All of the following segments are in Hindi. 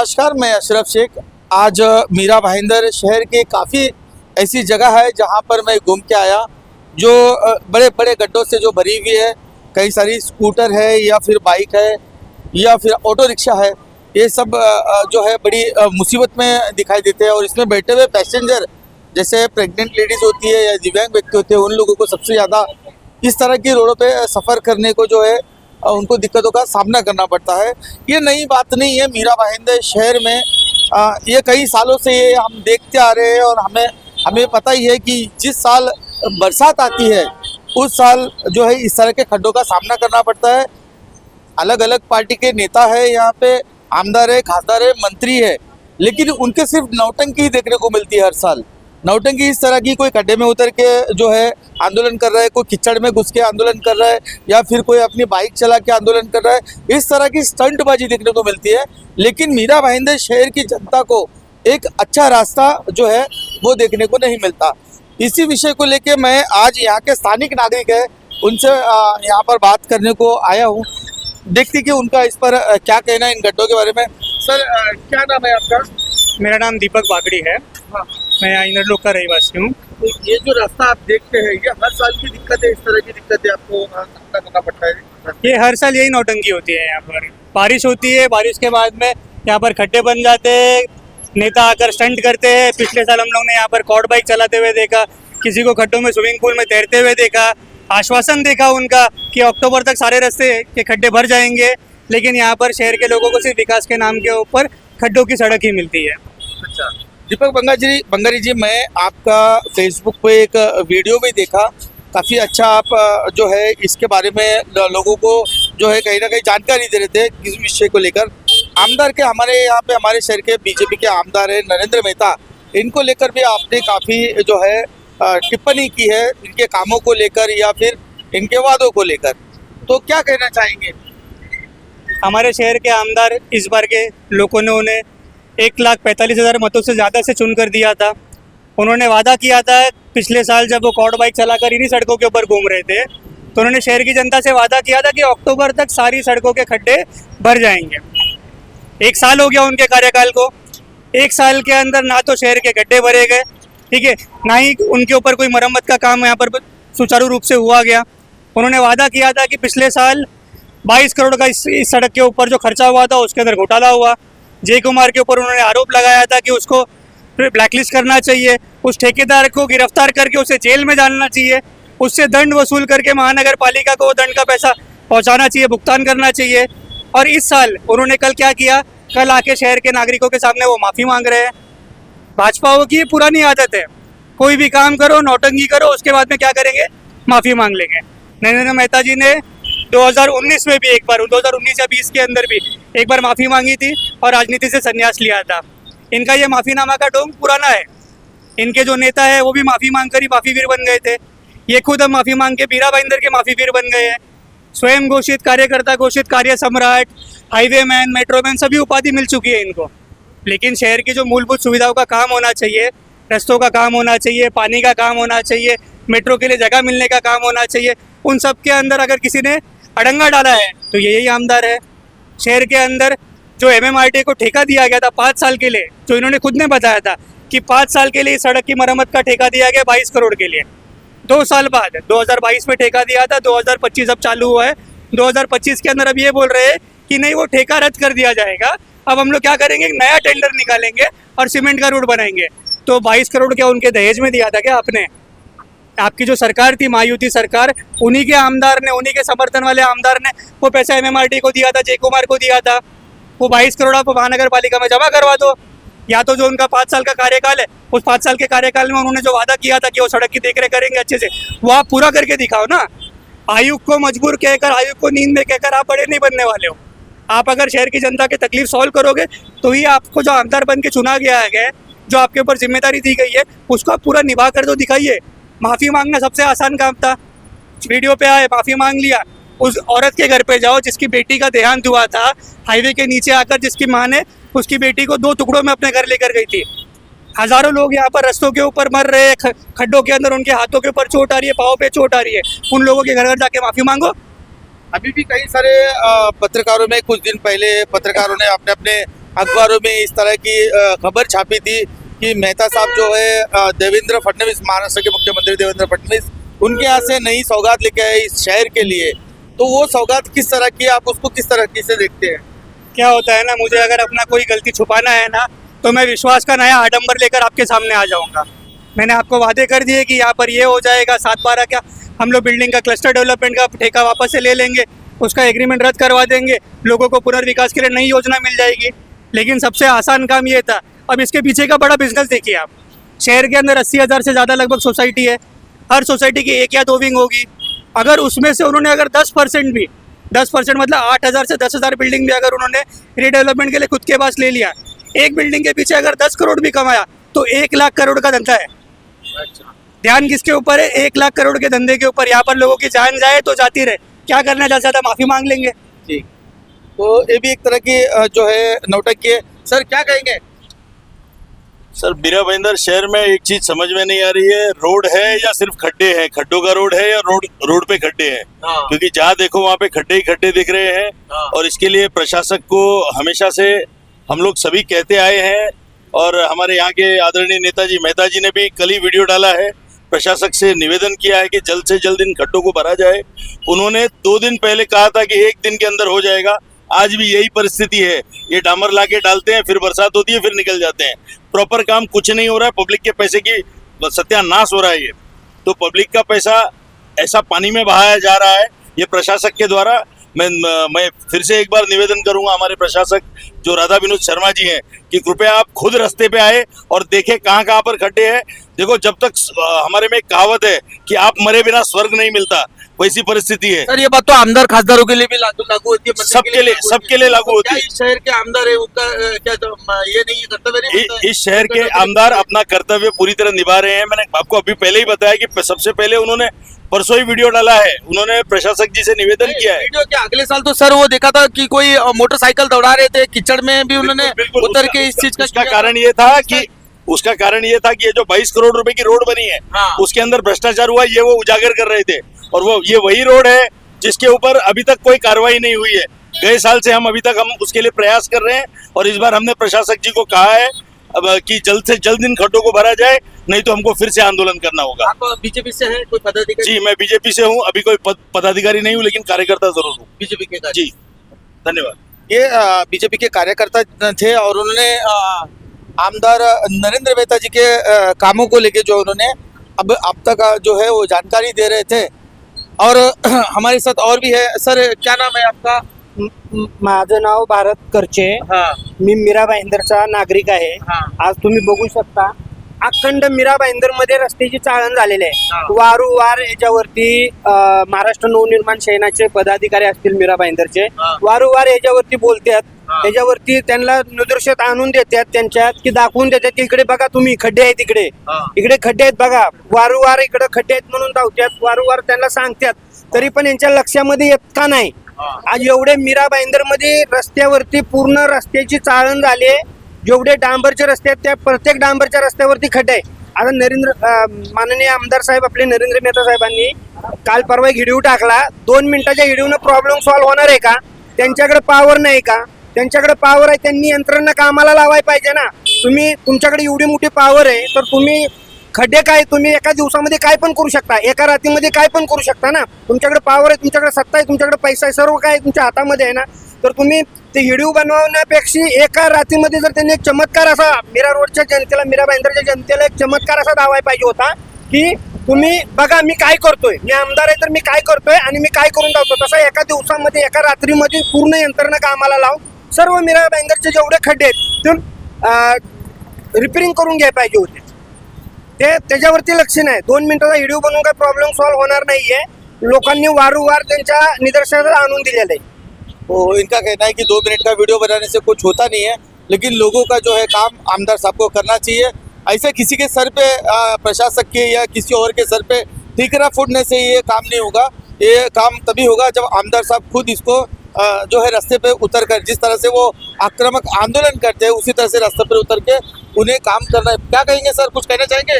नमस्कार, मैं अशरफ शेख। आज मीरा भाईंदर शहर के काफ़ी ऐसी जगह है जहां पर मैं घूम के आया, जो बड़े बड़े गड्ढों से जो भरी हुई है। कई सारी स्कूटर है या फिर बाइक है या फिर ऑटो रिक्शा है। ये सब जो है बड़ी मुसीबत में दिखाई देते हैं। और इसमें बैठे हुए पैसेंजर जैसे प्रेग्नेंट लेडीज़ होती है या दिव्यांग व्यक्ति होते हैं, उन लोगों को सबसे ज़्यादा इस तरह की रोडों पे सफ़र करने को जो है उनको दिक्कतों का सामना करना पड़ता है। ये नई बात नहीं है। मीरा भाईंदर शहर में ये कई सालों से ये हम देखते आ रहे हैं और हमें पता ही है कि जिस साल बरसात आती है उस साल जो है इस तरह के खड्डों का सामना करना पड़ता है। अलग अलग पार्टी के नेता है, यहाँ पे आमदार है, खासदार है, मंत्री है, लेकिन उनके सिर्फ नौटंकी ही देखने को मिलती है हर साल। नौटंकी इस तरह की, कोई खड्डे में उतर के जो है आंदोलन कर रहा है, कोई कीचड़ में घुस के आंदोलन कर रहा है, या फिर कोई अपनी बाइक चला के आंदोलन कर रहा है। इस तरह की स्टंटबाजी देखने को मिलती है। लेकिन मीरा भाईंदर शहर की जनता को एक अच्छा रास्ता जो है वो देखने को नहीं मिलता। इसी विषय को लेके मैं आज यहाँ के स्थानिक नागरिक है उनसे यहाँ पर बात करने को आया हूँ। देखते कि उनका इस पर क्या कहना है इन गड्ढों के बारे में। सर, क्या नाम है आपका? मेरा नाम दीपक बागड़ी है। हाँ। मैं यहाँ इंदरलोक का रहवासी हूँ। तो ये जो रास्ता आप देखते हैं, ये हर साल की दिक्कत है? इस तरह की दिक्कतें आपको सामना करना पड़ता है? ये हर साल यही नौटंकी होती है। यहाँ पर बारिश होती है, बारिश के बाद में यहाँ पर खड्डे बन जाते हैं, नेता आकर स्टंट करते हैं। पिछले साल हम लोग ने यहाँ पर कॉर्ड बाइक चलाते हुए देखा, किसी को खड्डों में स्विमिंग पूल में तैरते हुए देखा, आश्वासन देखा उनका कि अक्टूबर तक सारे रास्ते के खड्डे भर जाएंगे। लेकिन यहाँ पर शहर के लोगों को सिर्फ विकास के नाम के ऊपर खड्डों की सड़क ही मिलती है। अच्छा, दीपक बंगारी जी, मैं आपका फेसबुक पे एक वीडियो भी देखा। काफ़ी अच्छा आप जो है इसके बारे में लोगों को जो है कहीं ना कहीं जानकारी दे रहे थे किस विषय को लेकर। आमदार के हमारे यहाँ पे हमारे शहर के बीजेपी के आमदार है नरेंद्र मेहता, इनको लेकर भी आपने काफ़ी जो है टिप्पणी की है, इनके कामों को लेकर या फिर इनके वादों को लेकर। तो क्या कहना चाहेंगे? हमारे शहर के आमदार इस बार के लोगों ने उन्हें 1,45,000 मतों से ज़्यादा से चुनकर दिया था। उन्होंने वादा किया था पिछले साल जब वो कॉर्ड बाइक चलाकर इन्हीं सड़कों के ऊपर घूम रहे थे, तो उन्होंने शहर की जनता से वादा किया था कि अक्टूबर तक सारी सड़कों के खड्डे भर जाएंगे। 1 साल हो गया उनके कार्यकाल को। 1 साल के अंदर ना तो शहर के गड्ढे भरे गए, ठीक है, ना ही उनके ऊपर कोई मरम्मत का काम यहाँ पर सुचारू रूप से हुआ गया। उन्होंने वादा किया था कि पिछले साल 22 करोड़ का इस सड़क के ऊपर जो खर्चा हुआ था उसके अंदर घोटाला हुआ। जय कुमार के ऊपर उन्होंने आरोप लगाया था कि उसको ब्लैकलिस्ट करना चाहिए, उस ठेकेदार को गिरफ्तार करके उसे जेल में डालना चाहिए, उससे दंड वसूल करके महानगर पालिका को दंड का पैसा पहुंचाना चाहिए, भुगतान करना चाहिए। और इस साल उन्होंने कल क्या किया? कल आके शहर के नागरिकों के सामने वो माफ़ी मांग रहे हैं। भाजपा की ये पुरानी आदत है, कोई भी काम करो, नौटंकी करो, उसके बाद में क्या करेंगे? माफ़ी मांग लेंगे। नरेंद्र मेहता जी ने 2019 में भी एक बार, 2019 या 20 के अंदर भी एक बार माफ़ी मांगी थी और राजनीति से संन्यास लिया था। इनका ये माफ़ीनामा का ढोंग पुराना है। इनके जो नेता है वो भी माफ़ी मांग कर ही माफ़ीवीर बन गए थे। ये खुद अब माफ़ी मांग के मीरा भाईंदर के माफ़ीवीर बन गए हैं। स्वयं घोषित कार्यकर्ता, घोषित कार्य सम्राट, हाईवे मैन, मेट्रो मैन, सभी उपाधि मिल चुकी है इनको। लेकिन शहर की जो मूलभूत सुविधाओं का काम होना चाहिए, रस्तों का काम होना चाहिए, पानी का काम होना चाहिए, मेट्रो के लिए जगह मिलने का काम होना चाहिए, उन सब के अंदर अगर किसी ने अड़ंगा डाला है तो यही आमदार है। शहर के अंदर जो MMRT को ठेका दिया गया था 5 साल के लिए, जो इन्होंने खुद ने बताया था कि 5 साल के लिए सड़क की मरम्मत का ठेका दिया गया 22 करोड़ के लिए। 2 साल बाद 2022 में ठेका दिया था, 2025 अब चालू हुआ है। 2025 के अंदर अब ये बोल रहे हैं कि नहीं, वो ठेका रद्द कर दिया जाएगा। अब हम लोग क्या करेंगे? नया टेंडर निकालेंगे और सीमेंट का रोड बनाएंगे। तो 22 करोड़ क्या उनके दहेज में दिया था क्या आपने? आपकी जो सरकार थी, महायुति सरकार, उन्हीं के आमदार ने, उन्हीं के समर्थन वाले आमदार ने वो पैसा MMRT को दिया था, जय कुमार को दिया था। वो 22 करोड़ आप महानगर पालिका में जमा करवा दो। या तो जो उनका 5 साल का कार्यकाल है, उस 5 साल के कार्यकाल में उन्होंने जो वादा किया था कि वो सड़क की देखरेख करेंगे अच्छे से, वो आप पूरा करके दिखाओ ना। आयुक्त को मजबूर कहकर, आयुक्त को नींद में कहकर आप बड़े नहीं बनने वाले हो। आप अगर शहर की जनता की तकलीफ सॉल्व करोगे तो ही आपको जो आमदार बन के चुना गया है, जो आपके ऊपर जिम्मेदारी दी गई है, उसको आप पूरा निभा कर तो दिखाइए। माफ़ी मांगना सबसे आसान काम था। वीडियो पे आए, माफ़ी मांग लिया। उस औरत के घर पे जाओ जिसकी बेटी का देहांत हुआ था, हाईवे के नीचे आकर जिसकी माँ ने उसकी बेटी को 2 टुकड़ों में अपने घर लेकर गई थी। हज़ारों लोग यहाँ पर रस्तों के ऊपर मर रहे हैं, खड्डों के अंदर उनके हाथों के ऊपर चोट आ रही है, पाँव पे चोट आ रही है। उन लोगों के घर घर जाके माफ़ी मांगो। अभी भी कई सारे पत्रकारों में कुछ दिन पहले पत्रकारों ने अपने अपने अखबारों में इस तरह की खबर छापी थी कि मेहता साहब जो है देवेंद्र फडणवीस, महाराष्ट्र के मुख्यमंत्री देवेंद्र फडणवीस, उनके यहाँ से नई सौगात लेके आए इस शहर के लिए। तो वो सौगात किस तरह की, आप उसको किस तरह की से देखते हैं? क्या होता है ना, मुझे अगर अपना कोई गलती छुपाना है ना, तो मैं विश्वास का नया आडंबर लेकर आपके सामने आ जाऊंगा। मैंने आपको वादे कर दिए कि यहाँ पर ये हो जाएगा, 7/12 क्या हम लोग बिल्डिंग का क्लस्टर डेवलपमेंट का ठेका वापस से ले लेंगे, उसका एग्रीमेंट रद्द करवा देंगे, लोगों को पुनर्विकास के लिए नई योजना मिल जाएगी। लेकिन सबसे आसान काम ये था। अब इसके पीछे का बड़ा बिजनेस देखिए आप। शहर के अंदर 80,000 से ज़्यादा लगभग सोसाइटी है, हर सोसाइटी की 1 या 2 विंग होगी। अगर उसमें से उन्होंने अगर 10% भी, 10% मतलब 8,000 से 10,000 बिल्डिंग भी अगर उन्होंने रीडेवलपमेंट के लिए खुद के पास ले लिया, एक बिल्डिंग के पीछे अगर 10 करोड़ भी कमाया तो 1 लाख करोड़ का धंधा है। अच्छा, ध्यान किसके ऊपर है? 1 लाख करोड़ के धंधे के ऊपर। यहाँ पर लोगों की जान जाए तो जाती रहे, क्या करना चाहता, माफी मांग लेंगे। ठीक। तो ये भी एक तरह की जो है नौटंकी है। सर क्या कहेंगे? सर मीरा भाईंदर शहर में एक चीज समझ में नहीं आ रही है, रोड है या सिर्फ खड्डे हैं, खड्डों का रोड है या रोड पे खड्डे हैं। हाँ। क्योंकि जहाँ देखो वहाँ पे खड्डे ही खड्डे दिख रहे हैं। हाँ। और इसके लिए प्रशासक को हमेशा से हम लोग सभी कहते आए हैं, और हमारे यहाँ के आदरणीय नेताजी मेहता जी ने भी कल ही वीडियो डाला है, प्रशासक से निवेदन किया है कि जल्द से जल्द इन खड्डों को भरा जाए। उन्होंने 2 दिन पहले कहा था कि 1 दिन के अंदर हो जाएगा, आज भी यही परिस्थिति है। ये डामर लाके डालते हैं, फिर बरसात होती है, फिर निकल जाते हैं। प्रॉपर काम कुछ नहीं हो रहा है, पब्लिक के पैसे की सत्यानाश हो रहा है। ये तो पब्लिक का पैसा ऐसा पानी में बहाया जा रहा है ये प्रशासक के द्वारा। मैं फिर से एक बार निवेदन करूंगा हमारे प्रशासक जो राधा विनोद शर्मा जी हैं कि कृपया आप खुद रास्ते पे आए और देखें कहाँ कहाँ पर खड्डे हैं। देखो, जब तक हमारे में एक कहावत है कि आप मरे बिना स्वर्ग नहीं मिलता, वैसी परिस्थिति है। सर ये बात तो आमदार खासदारों के लिए भी लागू होती है, सबके लिए लागू होती है। इस शहर के आमदार है उनका क्या ये नहीं कर्तव्य नहीं बनता है? इस शहर के आमदार अपना कर्तव्य पूरी तरह निभा रहे हैं। मैंने आपको अभी पहले ही बताया कि सबसे पहले उन्होंने परसों ही वीडियो डाला है, उन्होंने प्रशासक जी से निवेदन किया है। वीडियो क्या अगले साल तो सर वो देखा था कि कोई मोटरसाइकिल दौड़ा रहे थे कीचड़ में भी, उन्होंने उतर के इस चीज उसका कारण ये था कि ये जो 22 करोड़ रुपए की रोड बनी है, हाँ। उसके अंदर भ्रष्टाचार हुआ, ये वो उजागर कर रहे थे। और ये वही रोड है जिसके ऊपर अभी तक कोई कार्रवाई नहीं हुई है। गए साल से हम उसके लिए प्रयास कर रहे हैं, और इस बार हमने प्रशासक जी को कहा है अब कि जल्द से जल्द इन खड्डों को भरा जाए, नहीं तो हमको फिर से आंदोलन करना होगा। आप बीजेपी से हैं, कोई पदाधिकारी? जी, मैं बीजेपी से हूँ, अभी कोई पदाधिकारी नहीं हूँ, लेकिन कार्यकर्ता जरूर हूँ बीजेपी के जी। धन्यवाद। ये बीजेपी के कार्यकर्ता थे और उन्होंने आमदार नरेंद्र मेहता जी के कामों को लेके जो उन्होंने अब तक जो है वो जानकारी दे रहे थे। और हमारे साथ और भी है। सर क्या नाम है आपका? माझं नाव भारत करचे. हाँ मी मीरा भाईंदरचा नागरिक आहे. हा. आज तुम्ही बघू शकता अखंड मीरा भाईंदर मध्ये रस्त्याची चाळण झालेली हा. आहे. वारंवार याच्यावरती महाराष्ट्र नवनिर्माण सेनाचे पदाधिकारी असतील मीरा भाईंदरचे हा. वारंवार याच्यावरती बोलतात. हा. त्याच्यावरती त्यांना निदर्शक आणून देतात, त्यांच्यात की दाखवून देतात की इकडे बघा तुम्ही खड्डे आहेत, इकडे हा. इकडे खड्डे आहेत बघा. वारंवार इकडे खड्डे आहेत म्हणून धावतात, वारंवार त्यांना सांगतात, तरी पण यांच्या लक्षामध्ये येत का नाही. आज एवढे मीरा भाईंदर मध्ये रस्त्यावरती पूर्ण रस्त्याची चाळण झाली आहे. जेवढे डांबरचे रस्ते आहेत त्या प्रत्येक डांबरच्या रस्त्यावरती खड्डे आहे. आता माननीय आमदार साहेब आपले नरेंद्र मेहता साहेबांनी काल परवा व्हिडिओ टाकला. 2 मिनिटाच्या व्हिडिओनं प्रॉब्लेम सॉल्व्ह होणार आहे का? त्यांच्याकडे पॉवर नाही का? त्यांच्याकडे पॉवर आहे, त्यांनी यंत्रणा कामाला लावायला पाहिजे ना. तुमच्याकडे एवढी मोठी पॉवर आहे तर तुम्ही खड्डे काय तुम्ही एका दिवसामध्ये काय पण करू शकता, एका रात्रीमध्ये काय पण करू शकता ना. तुमच्याकडे पॉवर आहे, तुमच्याकडे सत्ता आहे, तुमच्याकडे पैसा आहे, सर्व काय तुमच्या हातामध्ये आहे ना. तर तुम्ही ते व्हिडिओ बनवण्यापेक्षा एका रात्रीमध्ये जर त्यांनी एक चमत्कार असा मीरा रोडच्या जनतेला, मीरा भाईंदरच्या जनतेला एक चमत्कार असा दावायला पाहिजे होता की तुम्ही बघा मी काय करतोय, मी आमदार आहे तर मी काय करतोय आणि मी काय करून दावतो. तसं एका दिवसामध्ये एका रात्रीमध्ये पूर्ण यंत्रणा कामाला लावून सर्व मीरा भाईंदरचे जेवढे खड्डे आहेत ते रिपेअरिंग करून घ्यायला पाहिजे होते. त्याच्यावरती लक्ष नाही. 2 मिनिटाचा व्हिडिओ बनवून काय प्रॉब्लेम सॉल्व्ह होणार नाहीये. लोकांनी वारंवार त्यांच्या निदर्शनास आणून दिलेलं आहे. तो इनका कहना है कि 2 मिनट का वीडियो बनाने से कुछ होता नहीं है, लेकिन लोगों का जो है काम आमदार साहब को करना चाहिए. ऐसे किसी के सर पे प्रशासक के या किसी और के सर पे ठीकरा फूटने से ये काम नहीं होगा. ये काम तभी होगा जब आमदार साहब खुद इसको जो है रास्ते पे उतर कर, जिस तरह से वो आक्रामक आंदोलन करते हैं उसी तरह से रास्ते पे उतर के उन्हें काम करना है. क्या कहेंगे सर, कुछ कहना चाहेंगे?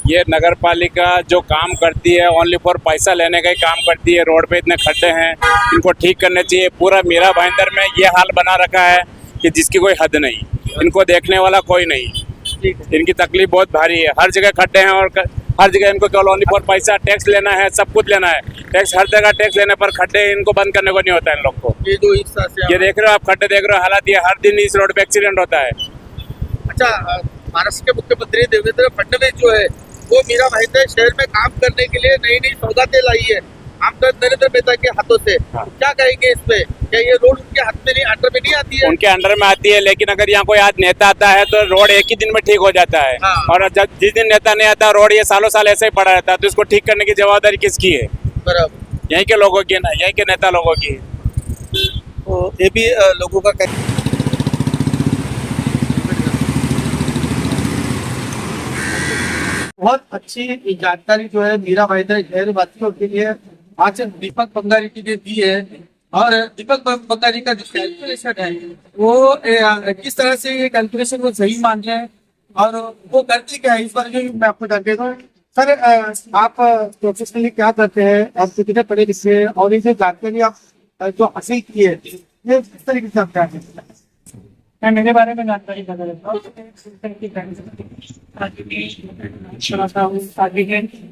ये नगर पालिका जो काम करती है ओनली फॉर पैसा लेने का ही काम करती है. रोड पे इतने खड्डे हैं, इनको ठीक करने चाहिए. पूरा मीरा भाईंदर में ये हाल बना रखा है कि जिसकी कोई हद नहीं, इनको देखने वाला कोई नहीं। इनकी तकलीफ बहुत भारी है, हर जगह खड्डे हैं और हर जगह इनको केवल ओनली फॉर पैसा, टैक्स लेना है, सब कुछ लेना है, टैक्स हर जगह टैक्स लेने पर खड्डे इनको बंद करने को नहीं होता है इन लोग को। ये जो हिस्सा से ये देख रहे हो आप, खड्डे देख रहे हो, हालात ये हर दिन इस रोड पे एक्सीडेंट होता है। अच्छा, महाराष्ट्र के मुख्यमंत्री देवेंद्र फडणवीस जो है वो मीरा भाईंदर शहर में काम करने के लिए नई नई सौगातें लाई है आमदार नरेंद्र मेहता के हाथों से। हाँ। क्या कहेंगे इस पे? क्या ये रोड उनके हाथ में नहीं, अंडर में नहीं आती है? उनके अंडर में आती है, लेकिन अगर यहाँ कोई आज नेता आता है तो रोड एक ही दिन में ठीक हो जाता है। हाँ। और जब जिस दिन नेता नहीं आता, रोड ये सालों साल ऐसे ही पड़ा रहता है, तो इसको ठीक करने की जवाबदारी किसकी है? बराबर, यहीं के लोगों की है ना, यहीं के नेता लोगों की है। तो ये भी लोगों का कहना। बहुत अच्छी जानकारी जो है मीरा भाईंदर शहर वासियों के लिए आज दीपक बंगारी जी ने दी है। और दीपक बंगारी का जो कैलकुलेशन है वो किस तरह से ये कैलकुलेशन वो सही मान रहे हैं और वो करते क्या है, इस बारे में मैं आपको जान देता हूँ। सर, आप प्रोफेशनली क्या करते हैं, आप कितने पढ़े लिखे हैं और ये जो जानकारी आप जो हासिल की है ये किस तरीके से आप क्या हैं? मैं मेरे बारे में जानकारी कर रहा हूँ।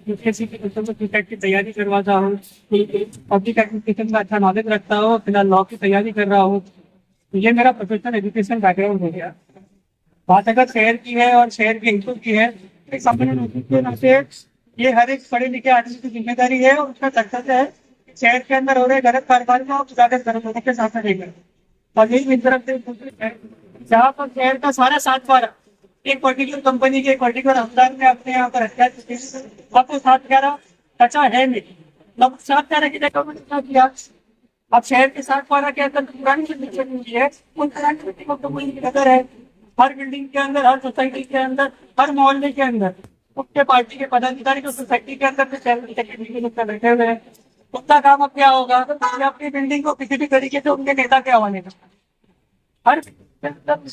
यूपीएससी के बच्चों को टीटेट की तैयारी करवाता हूँ, पब्लिक एडमिनिस्ट्रेशन का अच्छा नॉलेज रखता हूँ, फिलहाल लॉ की तैयारी कर रहा हूँ। तो ये मेरा प्रोफेशनल एजुकेशन बैकग्राउंड हो गया। बात अगर शहर की है और शहर के हितों की है, एक सामान्य के नाते ये हर एक पढ़े लिखे आदमी की जिम्मेदारी है और उसका कर्तव्य है शहर के अंदर हो रहे गलत कारोबार को उजागर करो के साथ रहेगा। और यही मेरी तरफ से जहाँ पर शहर का सारा 7/12 एक पर्टिकुलर कंपनी के एक पर्टिकुलर आमदार ने अपने यहाँ पर हत्या की, आपको 7/11 टचा है नहीं, मतलब 7/11 की जगह उन्होंने क्या किया, अब शहर के 7/12 के अंदर पुरानी जो बिल्डिंग हुई है उन पुरानी बिल्डिंगों को कंपनी की नजर है। हर बिल्डिंग के अंदर, हर सोसाइटी के अंदर, हर मोहल्ले के अंदर मुख्य पार्टी के पदाधिकारी जो सोसाइटी के अंदर शहर के सेक्रेटरी के बैठे हुए हैं, उनका काम अब क्या होगा कि अपनी बिल्डिंग को किसी भी तरीके से उनके नेता के हवाले कर, हर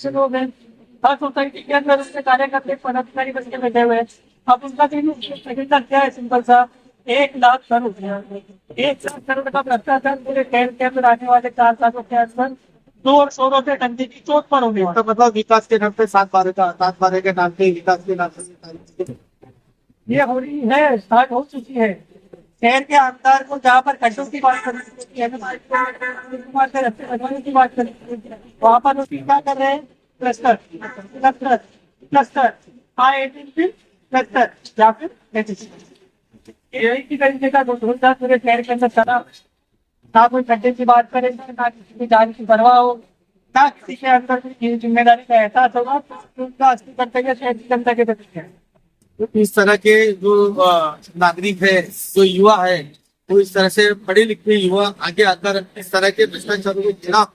लोग हैं, हर सोसाइटी के अंदर उसके कार्यकर्ता पदाधिकारी बन के बैठे हुए हैं। अब उनका एजेंडा क्या है? सिंपल सा, 1 लाख करोड़, 1 लाख करोड़ का भ्रष्टाचार पूरे शहर के अंदर आने वाले 4 सालों के अंदर जोर शोरों से डंडे की चोट पर होने वाला। तो मतलब विकास के नाम पे 7/12 के नाम पे विकास के नाम पे ये हो रही है, स्टार्ट हो चुकी है। शहर के आमदार को जहाँ पर खड्डों की बात करनी है, रस्ते बनवाने की बात करनी है, वहाँ पर उसकी क्या कर रहे हैं? क्लस्टर क्लस्टर क्लस्टर, क्लस्टर या फिर यही की तरीके का धूमधाम पूरे शहर के अंदर चला। ना कोई खड्डे की बात करे, ना किसी की जान की परवाह हो, ना किसी के अंदर की जिम्मेदारी का एहसास होगा, उनका असली कर्तव्य शहर की जनता के प्रति है। तो इस तरह के जो नागरिक है, जो युवा है, वो इस तरह से पढ़े लिखे युवा आगे आकर इस तरह के भ्रष्टाचार के खिलाफ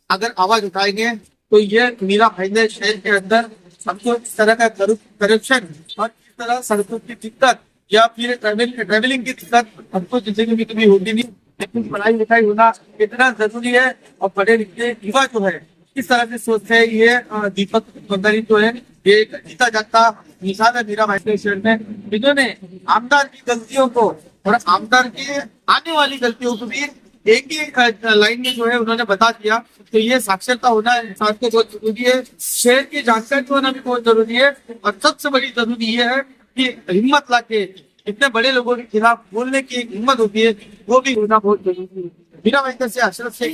अगर आवाज उठाएंगे तो ये मीरा भाईंदर शहर के अंदर हमको इस तरह का करप्शन और इस तरह सड़कों की दिक्कत या फिर ट्रेवलिंग की दिक्कत हमको जिंदगी में कभी होगी नहीं। लेकिन पढ़ाई लिखाई होना इतना जरूरी है और पढ़े लिखे युवा जो है इस तरह से सोचते हैं। ये दीपक बंगारी जो है ये एक जीता जागता मिसाल है मीरा भाईंदर शहर में, जिन्होंने आमदार की गलतियों को और आमदार की आने वाली गलतियों को भी एक ही लाइन में जो है उन्होंने बता दिया। तो ये साक्षरता होना इंसान को बहुत जरूरी है, शहर की जानकारी होना भी बहुत जरूरी है और सबसे बड़ी जरूरी ये है कि हिम्मत लाके इतने बड़े लोगों के खिलाफ बोलने की एक हिम्मत होती है, वो भी होना बहुत जरूरी है। मीरा भाईंदर से अशरफ से